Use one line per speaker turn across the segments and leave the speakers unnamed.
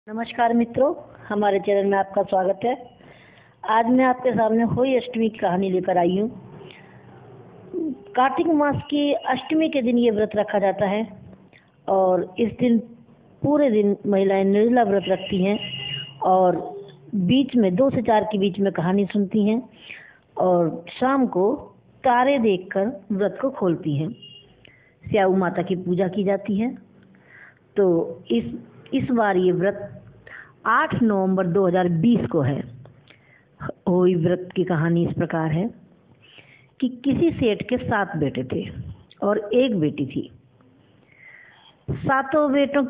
नमस्कार मित्रों, हमारे चैनल में आपका स्वागत है। आज मैं आपके सामने होली अष्टमी की कहानी लेकर आई हूँ। कार्तिक मास की अष्टमी के दिन ये व्रत रखा जाता है और इस दिन पूरे दिन महिलाएं निर्जला व्रत रखती हैं और बीच में 2 से 4 के बीच में कहानी सुनती हैं और शाम को तारे देखकर व्रत को खोलती हैं। स्याऊ माता की पूजा की जाती है। तो इस बार ये व्रत 8 नवंबर 2020 को है। होली व्रत की कहानी इस प्रकार है कि किसी सेठ के 7 बेटे थे और 1 बेटी थी। 7 बेटों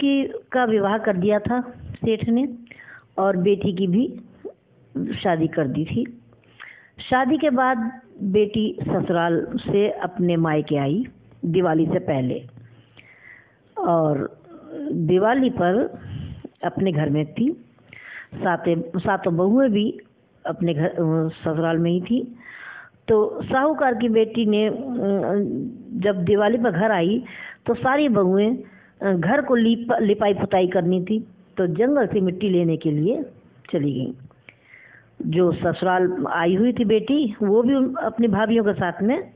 का विवाह कर दिया था सेठ ने और बेटी की भी शादी कर दी थी। शादी के बाद बेटी ससुराल से अपने मायके आई दिवाली से पहले और दिवाली पर अपने घर में थी। सातों बहुएं भी अपने घर ससुराल में ही थी। तो साहूकार की बेटी ने जब दिवाली पर घर आई तो सारी बहुएं घर को लिपाई पुताई करनी थी, तो जंगल से मिट्टी लेने के लिए चली गई। जो ससुराल आई हुई थी बेटी, वो भी अपनी भाभीयों के साथ में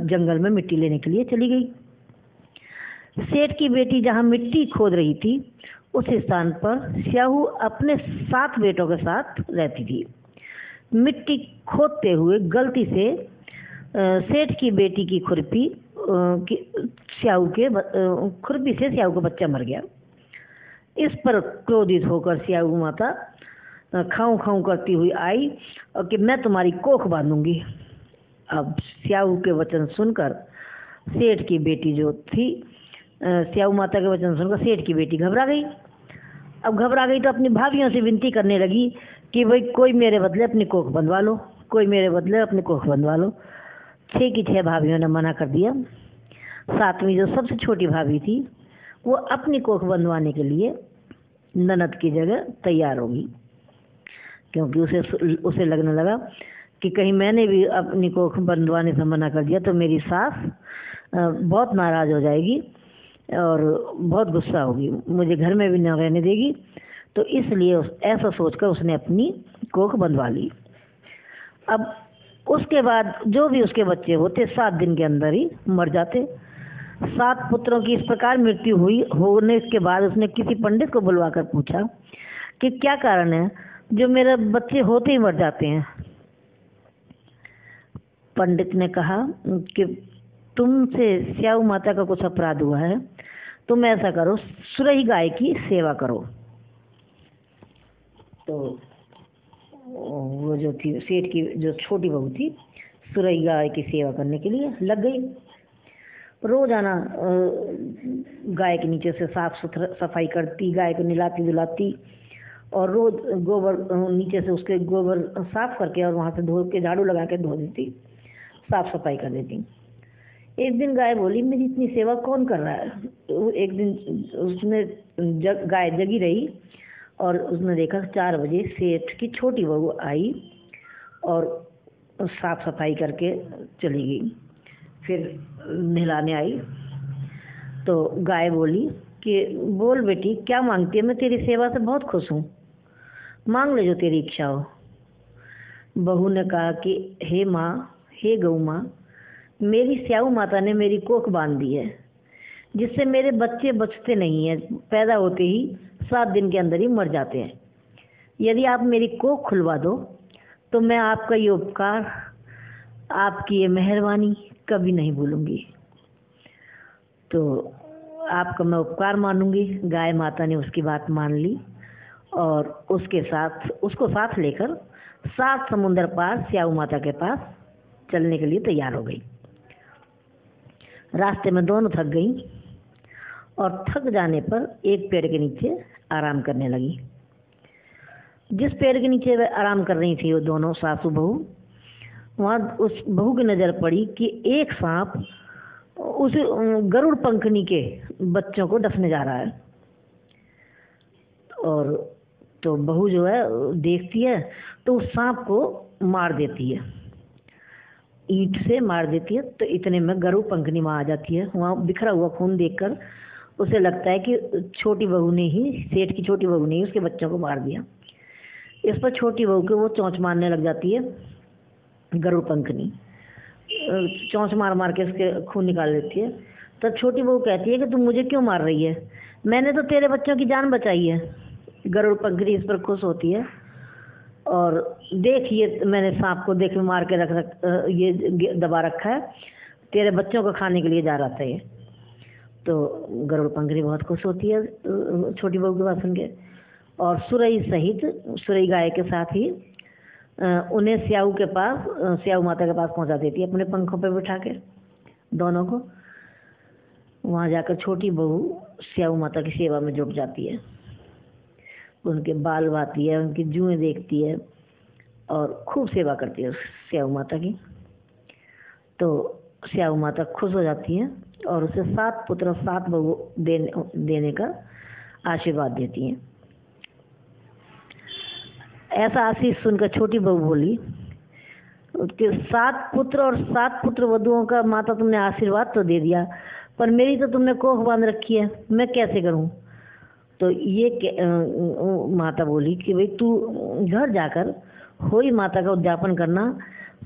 जंगल में मिट्टी लेने के लिए चली गई। सेठ की बेटी जहाँ मिट्टी खोद रही थी उस स्थान पर स्याहू अपने 7 बेटों के साथ रहती थी। मिट्टी खोदते हुए गलती से सेठ की बेटी की खुरपी से स्याहू का बच्चा मर गया। इस पर क्रोधित होकर स्याहू माता खाऊं खाऊं करती हुई आई और कि मैं तुम्हारी कोख बांधूंगी। अब स्याहू के वचन सुनकर सेठ की बेटी जो थी, स्याहू माता के वचन सुनकर सेठ की बेटी घबरा गई। अब घबरा गई तो अपनी भाभीयों से विनती करने लगी कि भाई कोई मेरे बदले अपनी कोख बंधवा लो, कोई मेरे बदले अपनी कोख बंधवा लो। 6 की 6 भाभीयों ने मना कर दिया। 7वीं जो सबसे छोटी भाभी थी वो अपनी कोख बंधवाने के लिए ननद की जगह तैयार होगी, क्योंकि उसे लगने लगा कि कहीं मैंने भी अपनी कोख बंधवाने से मना कर दिया तो मेरी सास बहुत नाराज़ हो जाएगी और बहुत गुस्सा होगी, मुझे घर में भी न रहने देगी। तो इसलिए ऐसा सोचकर उसने अपनी कोख बंधवा ली। अब उसके बाद जो भी उसके बच्चे होते 7 दिन के अंदर ही मर जाते। 7 पुत्रों की इस प्रकार मृत्यु होने के बाद उसने किसी पंडित को बुलवाकर पूछा कि क्या कारण है जो मेरे बच्चे होते ही मर जाते हैं। पंडित ने कहा कि तुमसे स्याऊ माता का कुछ अपराध हुआ है, तुम ऐसा करो, सुरही गाय की सेवा करो। तो वो जो थी सेठ की जो छोटी बहू थी, सुरही गाय की सेवा करने के लिए लग गई। रोजाना गाय के नीचे से साफ सफाई करती, गाय को नहलाती धुलाती और रोज गोबर नीचे से उसके गोबर साफ करके और वहां से धो के झाड़ू लगा के धो देती, साफ सफाई कर देती। एक दिन गाय बोली, मेरी इतनी सेवा कौन कर रहा है। एक दिन उसने गाय जगी रही और उसने देखा 4 बजे सेठ की छोटी बहू आई और साफ सफाई करके चली गई। फिर नहलाने आई तो गाय बोली कि बोल बेटी क्या मांगती है, मैं तेरी सेवा से बहुत खुश हूँ, मांग ले जो तेरी इच्छा हो। बहू ने कहा कि हे माँ, हे गौ माँ, मेरी स्याऊ माता ने मेरी कोख बांध दी है जिससे मेरे बच्चे बचते नहीं हैं, पैदा होते ही 7 दिन के अंदर ही मर जाते हैं। यदि आप मेरी कोख खुलवा दो तो मैं आपका ये उपकार, आपकी ये मेहरबानी कभी नहीं भूलूंगी। तो आपका मैं उपकार मानूंगी। गाय माता ने उसकी बात मान ली और उसको साथ लेकर 7 समुंदर पार स्याऊ माता के पास चलने के लिए तैयार हो गई। रास्ते में दोनों थक गई और थक जाने पर एक पेड़ के नीचे आराम करने लगी। जिस पेड़ के नीचे वे आराम कर रही थी वो दोनों सासू बहू, वहाँ उस बहू की नज़र पड़ी कि एक सांप उस गरुड़ पंखनी के बच्चों को डसने जा रहा है। और तो बहू जो है देखती है तो उस सांप को मार देती है, ईंट से मार देती है। तो इतने में गरुड़ पंखनी वहाँ आ जाती है। वहाँ बिखरा हुआ खून देखकर उसे लगता है कि छोटी बहू ने ही, सेठ की छोटी बहू ने ही उसके बच्चों को मार दिया। इस पर छोटी बहू के वो चोंच मारने लग जाती है, गरुड़ पंखनी चोंच मार मार के उसके खून निकाल देती है। तब छोटी बहू कहती है कि तुम मुझे क्यों मार रही है, मैंने तो तेरे बच्चों की जान बचाई है। गरुड़ पंखनी इस पर खुश होती है और देखिए मैंने सांप को देख मार के ये दबा रखा है, तेरे बच्चों को खाने के लिए जा रहा था ये। तो गरुड़ पंखनी बहुत खुश होती है छोटी बहू की बात सुन के, और सुरई सहित, सुरई गाय के साथ ही उन्हें स्याऊ के पास, स्याऊ माता के पास पहुंचा देती है अपने पंखों पे बिठा के दोनों को। वहाँ जाकर छोटी बहू स्याऊ माता की सेवा में जुट जाती है, उनके बाल बाती है, उनकी जुएं देखती है और खूब सेवा करती है स्याऊ माता की। तो स्याऊ माता खुश हो जाती है और उसे 7 पुत्र और 7 बहू देने का आशीर्वाद देती हैं। ऐसा आशीष सुनकर छोटी बहू बोली कि 7 पुत्र और 7 पुत्र वधुओं का माता तुमने आशीर्वाद तो दे दिया, पर मेरी तो तुमने कोख बांध रखी है, मैं कैसे करूं? तो ये माता बोली कि भाई तू घर जाकर होई माता का उद्यापन करना,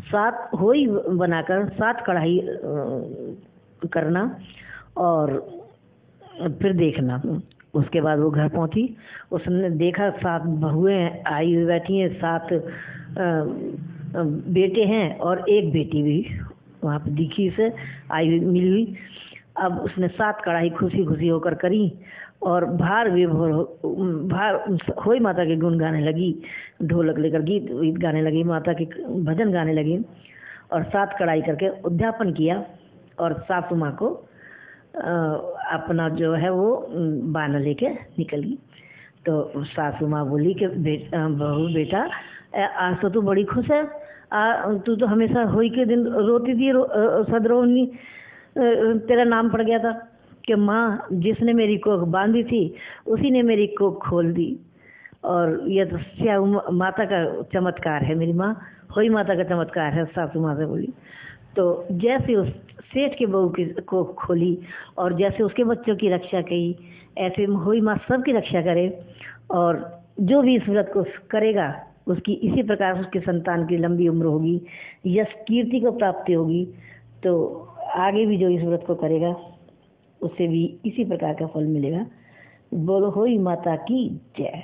7 होई बनाकर 7 कढ़ाई करना और फिर देखना। उसके बाद वो घर पहुंची, उसने देखा 7 बहुएं आई हुई बैठी हैं, 7 बेटे हैं और 1 बेटी भी वहाँ पे दिखी से आई हुई मिली हुई। अब उसने 7 कढ़ाई खुशी खुशी होकर करी और भार होई माता के गुण गाने लगी, ढोलक लेकर गीत गाने लगी, माता के भजन गाने लगी और 7 कढ़ाई करके उद्यापन किया और सासू माँ को अपना जो है वो बाना लेके निकली। तो सासू माँ बोली कि बहू बेटा आज तो तू बड़ी खुश है, तू तो हमेशा होई के दिन रोती थी, सदरोनी तेरा नाम पड़ गया था कि माँ जिसने मेरी कोख बांधी थी उसी ने मेरी कोख खोल दी, और यह तो स्याऊ माता का चमत्कार है, मेरी माँ होई माता का चमत्कार है, सासू माँ से बोली। तो जैसे उस सेठ के बहू की कोख खोली और जैसे उसके बच्चों की रक्षा की, ऐसे होई माँ सबकी रक्षा करे, और जो भी इस व्रत को करेगा उसकी इसी प्रकार उसके संतान की लंबी उम्र होगी, यश कीर्ति को प्राप्ति होगी। तो आगे भी जो इस व्रत को करेगा उससे भी इसी प्रकार का फल मिलेगा। बोलो होई माता की जय।